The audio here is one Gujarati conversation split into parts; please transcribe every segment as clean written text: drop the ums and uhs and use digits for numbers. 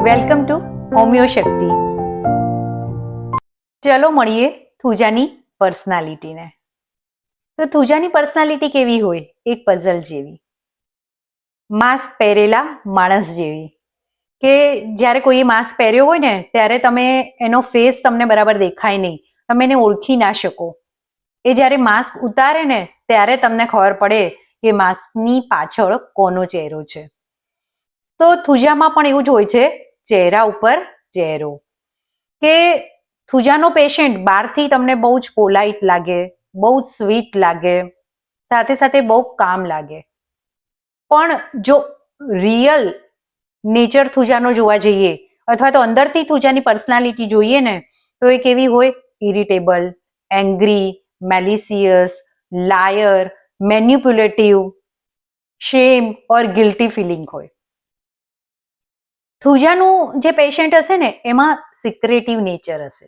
વેલકમ ટુ હોમિયો શક્તિ. ચલો મળીએ થુજાની પર્સનાલિટીને. તો થુજાની પર્સનાલિટી કેવી હોય? એક પઝલ જેવી, માસ્ક પહેરેલા માણસ જેવી. કે જ્યારે કોઈએ માસ્ક પહેર્યો હોય ને ત્યારે તમે એનો ફેસ તમને બરાબર દેખાય નહીં, તમે એને ઓળખી ના શકો. એ જ્યારે માસ્ક ઉતારે ને ત્યારે તમને ખબર પડે કે માસ્કની પાછળ કોનો ચહેરો છે. તો થુજામાં પણ એવું જ હોય છે, ચહેરા ઉપર ચહેરો. કે થુજાનો પેશન્ટ બહારથી તમને બહુ જ પોલાઇટ લાગે, બહુ જ સ્વીટ લાગે, સાથે સાથે બહુ કામ લાગે. પણ જો રિયલ નેચર થુજાનો જોવા જઈએ અથવા તો અંદરથી થુજાની પર્સનાલિટી જોઈએ ને તો એ કેવી હોય? ઇરિટેબલ, એંગ્રી, મેલિસિયસ, લાયર, મેન્યુપ્યુલેટિવ, શેમ ઓર ગિલ્ટી ફિલિંગ હોય. થુજાનું જે પેશન્ટ હશે ને એમાં સિક્રેટિવ નેચર હશે,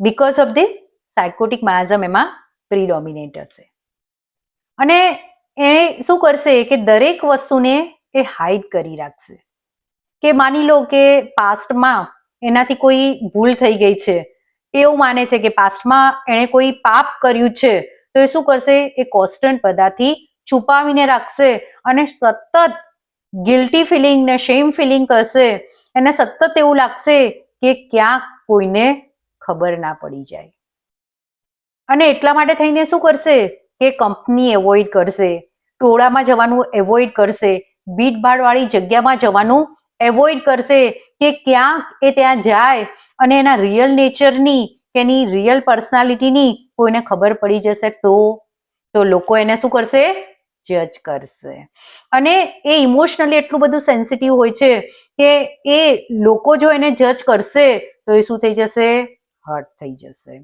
બીકોઝ ઓફ ધી સાયકોટિક માયાઝમ એમાં પ્રીડોમિનેન્ટ હશે. અને એ શું કરશે કે દરેક વસ્તુને એ હાઇડ કરી રાખશે. કે માની લો કે પાસ્ટમાં એનાથી કોઈ ભૂલ થઈ ગઈ છે, એવું માને છે કે પાસ્ટમાં એણે કોઈ પાપ કર્યું છે, તો એ શું કરશે? એ કોન્સ્ટન્ટ બધાથી છુપાવીને રાખશે અને સતત ગિલ્ટી ફિલિંગ ને શેમ ફિલિંગ કરશે. એને સતત એવું લાગશે કે ક્યાંક કોઈને ખબર ના પડી જાય. અને એટલા માટે થઈને શું કરશે કે કંપની એવોઇડ કરશે, ટોળામાં જવાનું એવોઇડ કરશે, ભીડભાડવાળી જગ્યામાં જવાનું એવોઇડ કરશે કે ક્યાંક એ ત્યાં જાય અને એના રિયલ નેચરની કે એની રિયલ પર્સનાલિટીની કોઈને ખબર પડી જશે તો લોકો એને શું કરશે? જજ કરશે. અને એ ઇમોશનલી એટલું બધું સેન્સિટિવ હોય છે કે એ લોકો જો એને જજ કરશે તો એ શું થઈ જશે? હર્ટ થઈ જશે.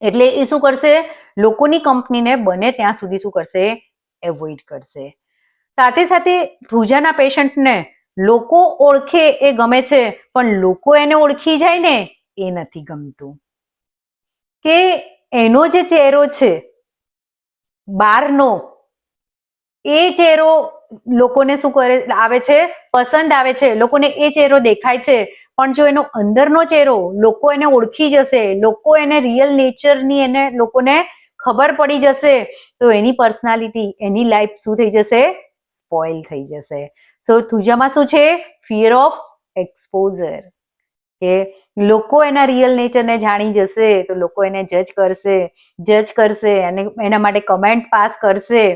એટલે એ શું કરશે? લોકોની કંપનીને બને ત્યાં સુધી શું કરશે? એવોઇડ કરશે. સાથે સાથે થુજાના પેશન્ટને લોકો ઓળખે એ ગમે છે, પણ લોકો એને ઓળખી જાય ને એ નથી ગમતું. કે એનો જે ચહેરો છે બહારનો, એ ચહેરો લોકોને શું કરે આવે છે? પસંદ આવે છે, લોકોને એ ચહેરો દેખાય છે. પણ જો એનો અંદરનો ચહેરો લોકો એને ઓળખી જશે, લોકો એને રિયલ નેચરની એને લોકોને ખબર પડી જશે તો એની પર્સનાલિટી, એની લાઈફ શું થઈ જશે? સ્પોઇલ થઈ જશે. સો થુજામાં શું છે? Fear of exposure. કે લોકો એના રિયલ નેચરને જાણી જશે તો લોકો એને જજ કરશે અને એના માટે કમેન્ટ પાસ કરશે.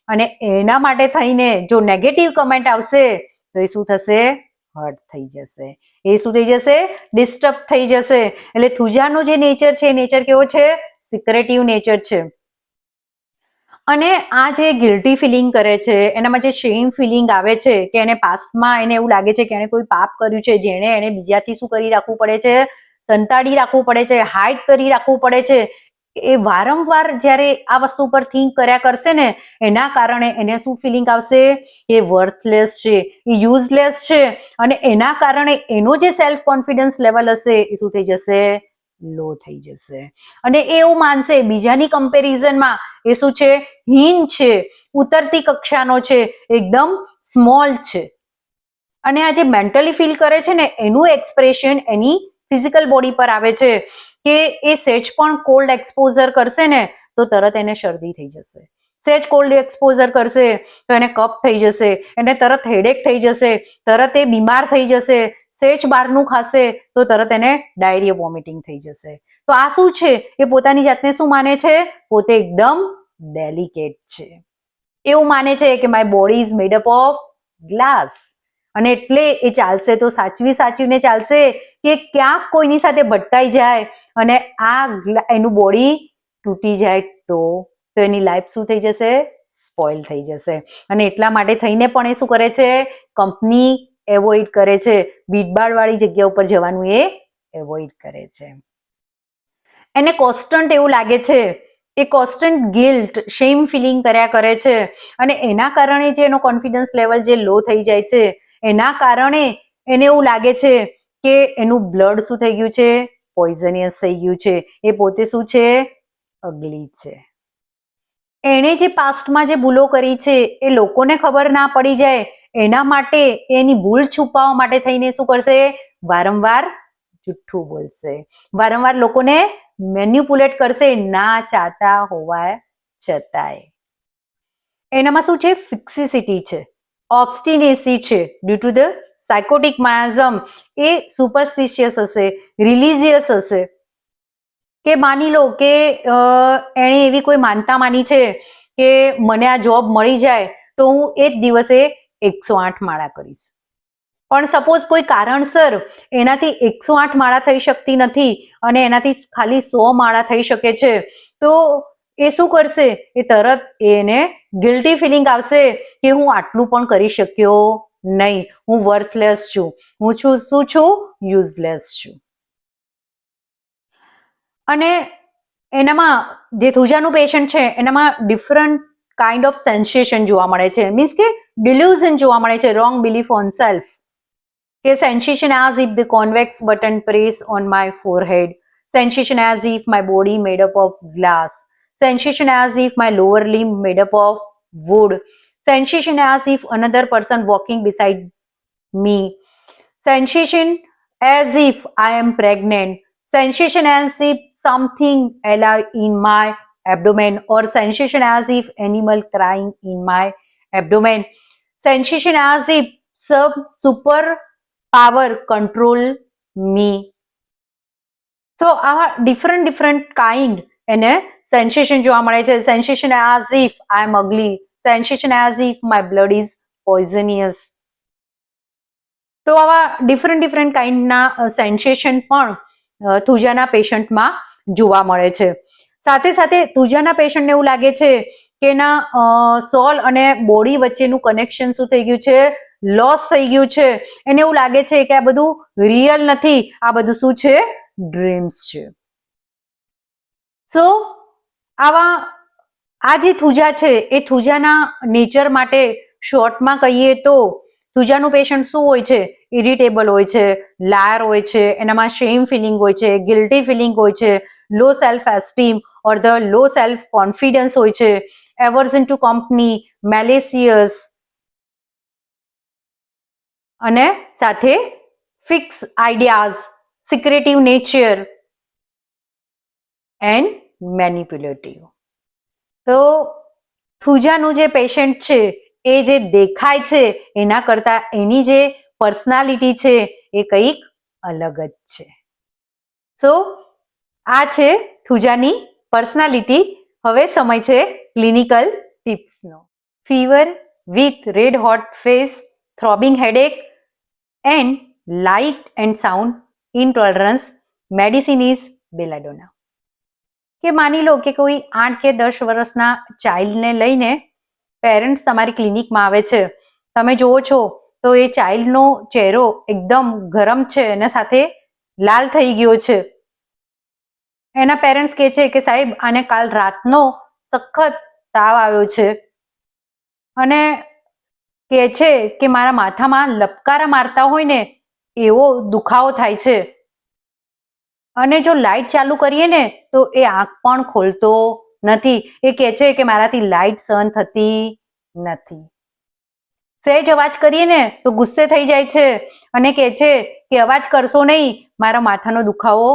અને એના માટે થઈને જો નેગેટિવ કમેન્ટ આવશે તો એ શું થશે? હર્ટ થઈ જશે. એ શું થઈ જશે? ડિસ્ટર્બ થઈ જશે. એટલે થુજાનો જે નેચર છે એ નેચર કેવો છે? સિક્રેટિવ નેચર છે. અને આ જે ગિલ્ટી ફિલિંગ કરે છે, એનામાં જે શેમ ફિલિંગ આવે છે કે એને પાસ્ટમાં એને એવું લાગે છે કે એને કોઈ પાપ કર્યું છે, જેણે એને બીજાથી શું કરી રાખવું પડે છે? સંતાડી રાખવું પડે છે, હાઇડ કરી રાખવું પડે છે. એ વારંવાર જ્યારે આ વસ્તુ પર થિંક કર્યા કરશે ને એના કારણે એને શું ફિલિંગ આવશે? એ વર્થલેસ છે, એ યુઝલેસ છે. અને એના કારણે એનો જે સેલ્ફ કોન્ફિડન્સ લેવલ હશે એ શું થઈ જશે? લો થઈ જશે. અને એ એવું માનશે બીજાની કમ્પેરિઝનમાં એ શું છે? હીન છે, ઉતરતી કક્ષાનો છે, એકદમ સ્મોલ છે. અને આ જે મેન્ટલી ફીલ કરે છે ને એનું એક્સપ્રેશન એની ફિઝિકલ બોડી પર આવે છે. કે એ સહેજ પણ કોલ્ડ એક્સપોઝર કરશે ને તો તરત એને શરદી થઈ જશે. સહેજ કોલ્ડ એક્સપોઝર કરશે તો એને કફ થઈ જશે, એને તરત હેડેક થઈ જશે, તરત એ બીમાર થઈ જશે. સહેજ બહારનું ખાશે તો તરત એને ડાયરિયા વોમિટિંગ થઈ જશે. તો આ શું છે? એ પોતાની જાતને શું માને છે? પોતે એકદમ ડેલિકેટ છે. એવું માને છે કે my body is made up of glass. અને એટલે એ ચાલશે તો સાચવીને ચાલશે કે ક્યાંક કોઈની સાથે ભટકાઈ જાય અને આ એનું બોડી તૂટી જાય તો એની લાઈફ શું થઈ જશે? સ્પોઇલ થઈ જશે. અને એટલા માટે થઈને પણ એ શું કરે છે? કંપની એવોઇડ કરે છે, ભીડભાડવાળી જગ્યા ઉપર જવાનું એ એવોઇડ કરે છે. એને કોન્સ્ટન્ટ એવું લાગે છે, એ કોન્સ્ટન્ટ ગિલ્ટ, શેમ ફિલિંગ કર્યા કરે છે. અને એના કારણે જે એનો કોન્ફિડન્સ લેવલ જે લો થઈ જાય છે, એના કારણે એને એવું લાગે છે કે એનું બ્લડ શું થઈ ગયું છે? પોઈઝનિયસ થઈ ગયું છે. એ પોતે શું છે? અગલી છે. એણે જે પાસ્ટમાં જે ભૂલો કરી છે એ લોકોને ખબર ના પડી જાય એના માટે એની ભૂલ છુપાવવા માટે થઈને શું કરશે? વારંવાર જુઠ્ઠું બોલશે, વારંવાર લોકોને મેન્યુપ્યુલેટ કરશે ના ચાહતા હોવા છતાંય. એનામાં શું છે? ફિક્સિસિટી છે, ઓબ્સ્ટિનેસી છે. ડ્યુ ટુ ધ સાયકોટિક માયાઝમ એ સુપરસ્ટિશિયસ હશે, રિલિજિયસ હશે, કે માની લો કે એણે એવી કોઈ માનતા માની છે કે મને આ જોબ મળી જાય તો હું એ જ દિવસે 108 માળા કરીશ. પણ સપોઝ કોઈ કારણસર એનાથી 108 માળા થઈ શકતી નથી અને એનાથી ખાલી 100 માળા થઈ શકે છે, તો એ શું કરશે? એ તરત એને ગિલ્ટી ફિલિંગ આવશે કે હું આટલું પણ કરી શક્યો નહીં, હું વર્થલેસ છું, હું શું છું? યુઝલેસ છું. અને એનામાં જે થુજાનું પેશન્ટ છે એનામાં ડિફરન્ટ કાઇન્ડ ઓફ સેન્સેશન જોવા મળે છે, મીન્સ કે ડિલ્યુઝન જોવા મળે છે, રોંગ બિલીફ ઓન સેલ્ફ. કે sensation as if the convex button press on my forehead, sensation as if my body made up of glass, sensation as if my lower limb made up of wood, sensation as if another person walking beside me, sensation as if I am pregnant, sensation as if something alive in my abdomen, or sensation as if animal crying in my abdomen, sensation as if some super power control me. So આવા ડિફરન્ટ કાઇન્ડ એને સેન્સેશન જોવા મળે છે. Sensation as if I am ugly, sensation as if my blood is poisonous. તો આવા ડિફરન્ટ કાઇન્ડના સેન્સેશન પણ થુજાના પેશન્ટમાં જોવા મળે છે. સાથે સાથે થુજાના પેશન્ટને એવું લાગે છે કે એના સોલ અને બોડી વચ્ચેનું કનેક્શન શું થઈ ગયું છે? લોસ થઈ ગયું છે. એને એવું લાગે છે કે આ બધું રિયલ નથી, આ બધું શું છે? ડ્રીમ્સ છે. સો આ જે થુજા છે એ થુજાના નેચર માટે શોર્ટમાં કહીએ તો થુજાનું પેશન્ટ શું હોય છે? ઇરિટેબલ હોય છે, લાયર હોય છે, એનામાં શેમ ફિલિંગ હોય છે, ગિલ્ટી ફિલિંગ હોય છે, low self esteem or the low self confidence હોય છે, એવર્ઝન ટુ કંપની, મેલેસિયસ, અને સાથે fix ideas, secretive nature and manipulative. તો થુજાનું જે પેશન્ટ છે એ જે દેખાય છે એના કરતા એની જે પર્સનાલિટી છે એ કંઈક અલગ જ છે. સો આ છે થુજાની પર્સનાલિટી. હવે સમય છે ક્લિનિકલ ટિપ્સનો. Fever with red hot face, throbbing headache and light and sound intolerance, medicine is belladonna. કે માની લો કે કોઈ 8 કે 10 વર્ષના ચાઇલ્ડને લઈને પેરેન્ટ્સ તમારી ક્લિનિકમાં આવે છે, તમે જુઓ છો તો એ ચાઇલ્ડનો ચહેરો એકદમ ગરમ છે અને સાથે લાલ થઈ ગયો છે. એના પેરેન્ટ્સ કહે છે કે સાહેબ આને કાલ રાતનો સખત તાવ આવ્યો છે અને કહે છે કે મારા માથામાં લપકારા મારતા હોય ને એવો દુખાવો થાય છે, અને જો લાઇટ ચાલુ કરીએ ને તો એ આંખ પણ ખોલતો નથી. એ કહે છે કે મારાથી લાઇટ સહન થતી નથી. સહેજ અવાજ કરીએ ને તો ગુસ્સે થઈ જાય છે અને કહે છે કે અવાજ કરશો નહીં, મારા માથાનો દુખાવો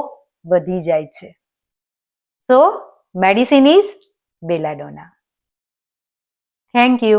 વધી જાય છે. So medicine is belladonna. Thank you.